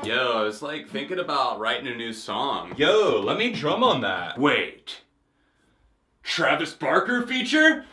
Yo, I was like thinking about writing a new song. Yo, let me drum on that. Wait. Travis Barker feature?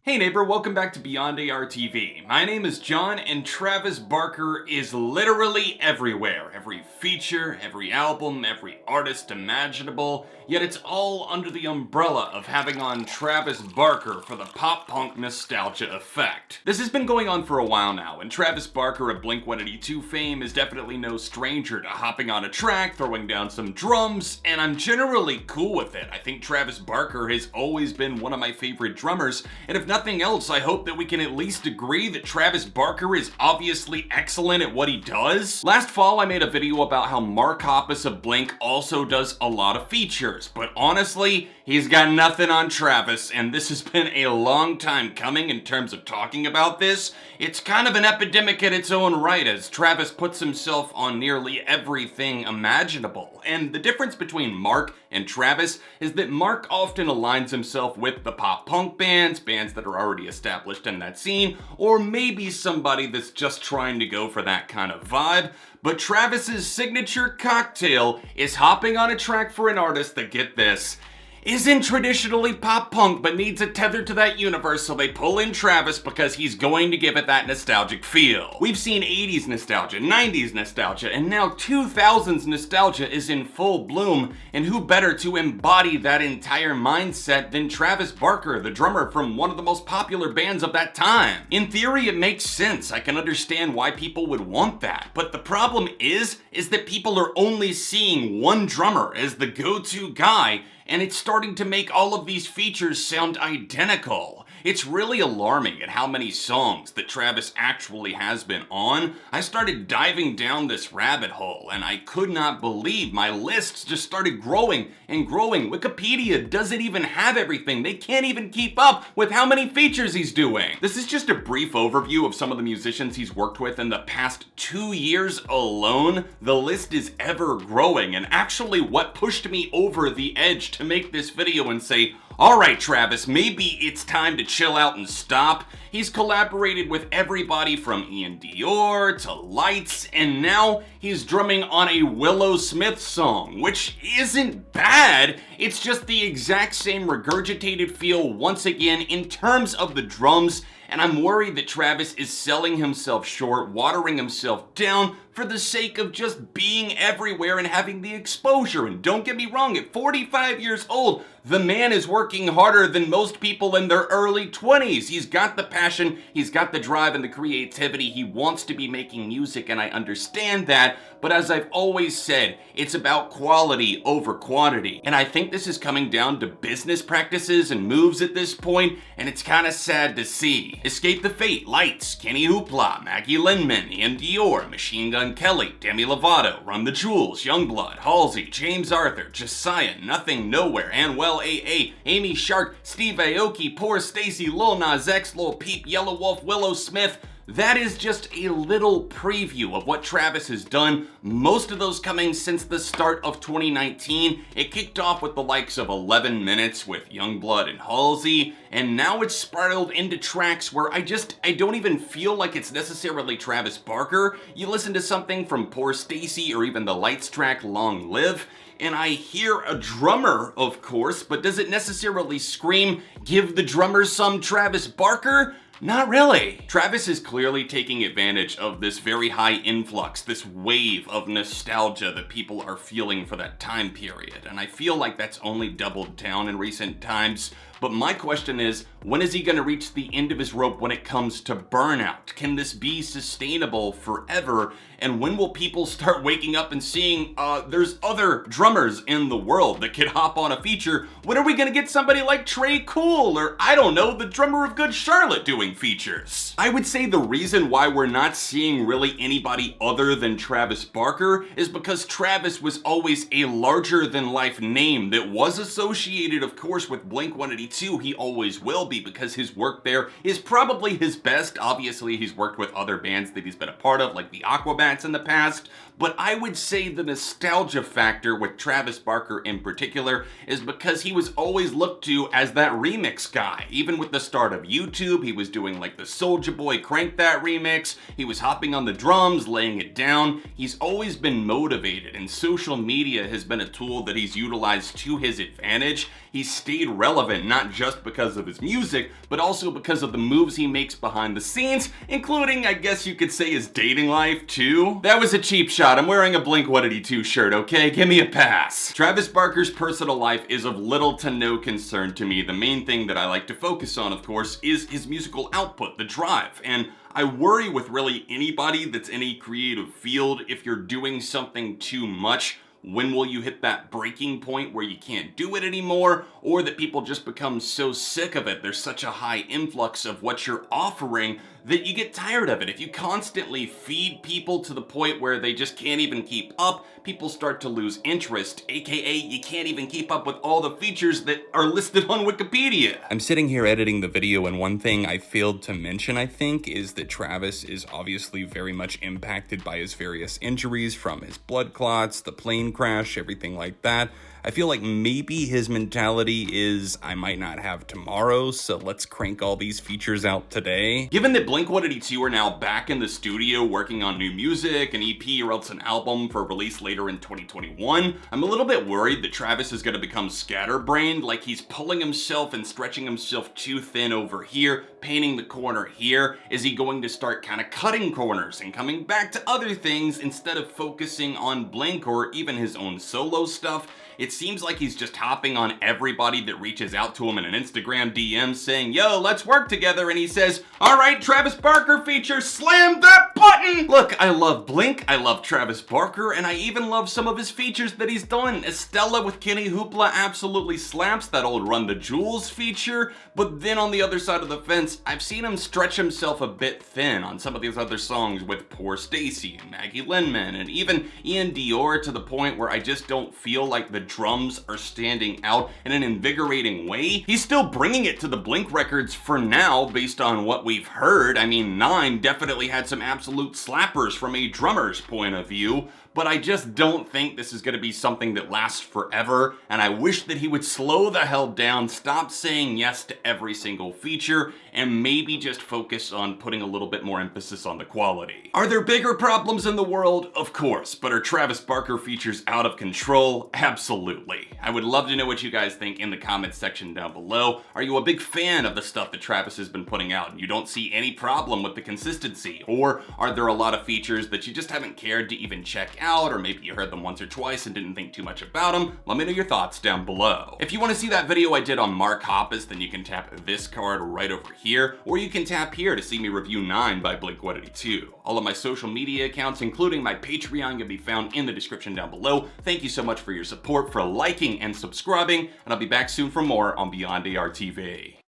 Hey neighbor, welcome back to Beyond ARTV. My name is John, and Travis Barker is literally everywhere. Every feature, every album, every artist imaginable, yet it's all under the umbrella of having on Travis Barker for the pop-punk nostalgia effect. This has been going on for a while now, and Travis Barker of Blink-182 fame is definitely no stranger to hopping on a track, throwing down some drums, and I'm generally cool with it. I think Travis Barker has always been one of my favorite drummers, and if nothing else, I hope that we can at least agree that Travis Barker is obviously excellent at what he does. Last fall, I made a video about how Mark Hoppus of Blink also does a lot of features, but honestly, he's got nothing on Travis, and this has been a long time coming in terms of talking about this. It's kind of an epidemic in its own right, as Travis puts himself on nearly everything imaginable. And the difference between Mark and Travis is that Mark often aligns himself with the pop-punk bands that are already established in that scene, or maybe somebody that's just trying to go for that kind of vibe. But Travis's signature cocktail is hopping on a track for an artist that, get this, isn't traditionally pop-punk but needs a tether to that universe, so they pull in Travis because he's going to give it that nostalgic feel. We've seen 80s nostalgia, 90s nostalgia, and now 2000s nostalgia is in full bloom, and who better to embody that entire mindset than Travis Barker, the drummer from one of the most popular bands of that time. In theory, it makes sense. I can understand why people would want that, but the problem is that people are only seeing one drummer as the go-to guy, and it's starting to make all of these features sound identical. It's really alarming at how many songs that Travis actually has been on. I started diving down this rabbit hole, and I could not believe my lists just started growing and growing. Wikipedia doesn't even have everything. They can't even keep up with how many features he's doing. This is just a brief overview of some of the musicians he's worked with in the past 2 years alone. The list is ever growing, and actually what pushed me over the edge to make this video and say, alright Travis, maybe it's time to chill out and stop. He's collaborated with everybody from Iann Dior to Lights, and now he's drumming on a Willow Smith song, which isn't bad. It's just the exact same regurgitated feel once again in terms of the drums, and I'm worried that Travis is selling himself short, watering himself down for the sake of just being everywhere and having the exposure. And don't get me wrong, at 45 years old, the man is working harder than most people in their early 20s. He's got the passion, he's got the drive and the creativity. He wants to be making music, and I understand that. But as I've always said, it's about quality over quantity. And I think this is coming down to business practices and moves at this point, and it's kind of sad to see. Escape the Fate, Lights, KennyHoopla, Maggie Linman, Iann Dior, Machine Gun Kelly, Demi Lovato, Run the Jewels, YUNGBLUD, Halsey, James Arthur, Jasiah, Nothing Nowhere, Annwell AA, Amy Shark, Steve Aoki, Poor Stacy, Lil Nas X, Lil Peep, Yelawolf, Willow Smith. That is just a little preview of what Travis has done, most of those coming since the start of 2019. It kicked off with the likes of 11 Minutes with YUNGBLUD and Halsey, and now it's spiraled into tracks where I don't even feel like it's necessarily Travis Barker. You listen to something from Poor Stacy or even the Lights track Long Live, and I hear a drummer, of course, but does it necessarily scream, give the drummer some Travis Barker? Not really. Travis is clearly taking advantage of this very high influx, this wave of nostalgia that people are feeling for that time period, and I feel like that's only doubled down in recent times. But my question is, when is he going to reach the end of his rope when it comes to burnout? Can this be sustainable forever? And when will people start waking up and seeing there's other drummers in the world that could hop on a feature? When are we going to get somebody like Trey Cool, or I don't know, the drummer of Good Charlotte doing features? I would say the reason why we're not seeing really anybody other than Travis Barker is because Travis was always a larger than life name that was associated, of course, with Blink-182. He always will be, because his work there is probably his best. Obviously, he's worked with other bands that he's been a part of, like the Aquabats in the past, but I would say the nostalgia factor with Travis Barker in particular is because he was always looked to as that remix guy. Even with the start of YouTube, he was doing like the Soulja Boy Crank That remix, he was hopping on the drums, laying it down. He's always been motivated, and social media has been a tool that he's utilized to his advantage. He's stayed relevant not just because of his music, but also because of the moves he makes behind the scenes, including, I guess you could say, his dating life too. That was a cheap shot. I'm wearing a Blink-182 shirt, okay? Give me a pass. Travis Barker's personal life is of little to no concern to me. The main thing that I like to focus on, of course, is his musical output, the drive. And I worry with really anybody that's in a creative field, if you're doing something too much, when will you hit that breaking point where you can't do it anymore, or that people just become so sick of it, there's such a high influx of what you're offering that you get tired of it. If you constantly feed people to the point where they just can't even keep up, people start to lose interest, aka you can't even keep up with all the features that are listed on Wikipedia. I'm sitting here editing the video, and one thing I failed to mention, I think, is that Travis is obviously very much impacted by his various injuries, from his blood clots, the plane crash, everything like that. I feel like maybe his mentality is, I might not have tomorrow, so let's crank all these features out today. Given that Blink-182 are now back in the studio working on new music, an EP or else an album for release later in 2021, I'm a little bit worried that Travis is going to become scatterbrained, like he's pulling himself and stretching himself too thin over here, painting the corner here. Is he going to start kind of cutting corners and coming back to other things instead of focusing on Blink or even his own solo stuff? It seems like he's just hopping on everybody that reaches out to him in an Instagram DM saying, yo, let's work together, and he says, all right, Travis Barker feature, slam that button! Look, I love Blink, I love Travis Barker, and I even love some of his features that he's done. Estella with KennyHoopla absolutely slaps, that old Run the Jewels feature, but then on the other side of the fence, I've seen him stretch himself a bit thin on some of these other songs with Poor Stacy and Maggie Linman, and even Iann Dior, to the point where I just don't feel like the drums are standing out in an invigorating way. He's still bringing it to the Blink records for now, based on what we've heard. I mean, 9 definitely had some absolute slappers from a drummer's point of view, but I just don't think this is going to be something that lasts forever, and I wish that he would slow the hell down, stop saying yes to every single feature, and maybe just focus on putting a little bit more emphasis on the quality. Are there bigger problems in the world? Of course, but are Travis Barker features out of control? Absolutely. I would love to know what you guys think in the comments section down below. Are you a big fan of the stuff that Travis has been putting out and you don't see any problem with the consistency? Or are there a lot of features that you just haven't cared to even check out, or maybe you heard them once or twice and didn't think too much about them? Let me know your thoughts down below. If you want to see that video I did on Mark Hoppus, then you can tap this card right over here, or you can tap here to see me review 9 by Blink-182. All of my social media accounts, including my Patreon, can be found in the description down below. Thank you so much for your support, for liking and subscribing, and I'll be back soon for more on Beyond ARTV.